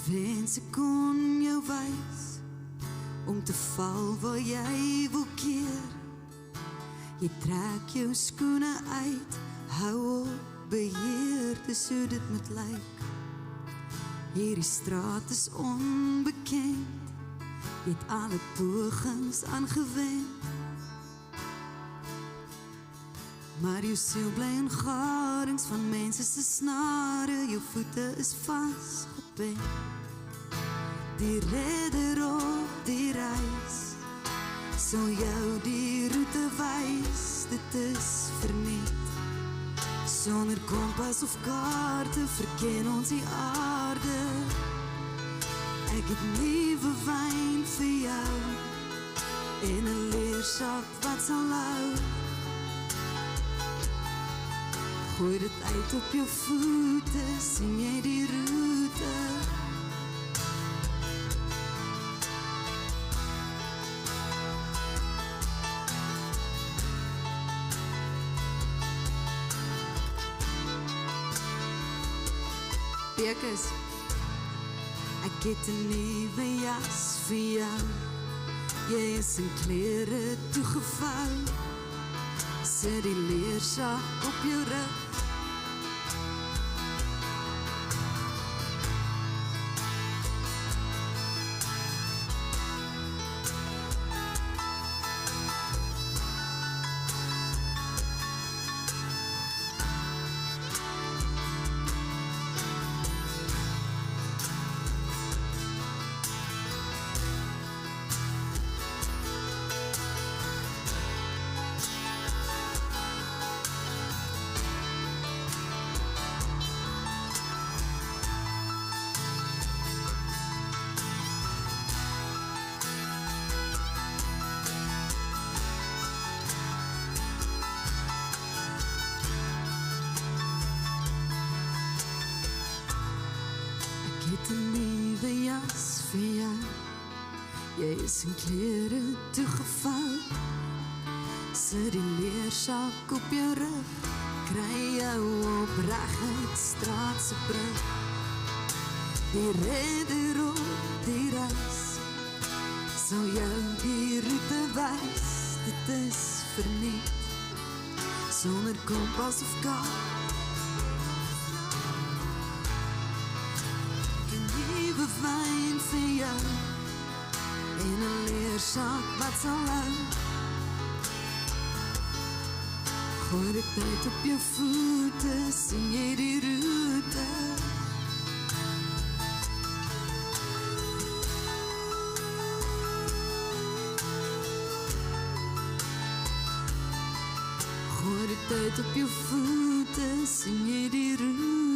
wens ek kon jou wys, om te val waar jy wil keer. Jy trek jou skoene uit, hou op beheer, dis hoe dit moet lyk. Hierdie straat is onbekend, jy het alle pogings aangewend. Maar jou siel bly in garings van mense se snare, jou voete is vasgepend. Die redder op die reis, sal jou die route wys, dit is verniet. Sonder kompas of kaarte verken ons die aarde. Ek het nuwe wyn vir jou, en 'n leersak wat sal hou. Gooi dit uit op jou voete, sien jy die route. Bekus, ek het 'n nuwe jas vir jou. Jy is in klere toegevou. Sit die leersak op jou rug. Ek het 'n nuwe jas vir jou. Jy is in klere toegevou. Sit die leersak op jou rug. Kry jou op reguit straat se brug. Die redder op die reis, sal jou die route wys, dit is verniet. Sonder kompas of kaart, nuwe wyn vir jou, en 'n leersak wat sal hou. Gooi dit uit op jou voete, sien jy die route. Gooi dit uit op jou voete, sien jy die route.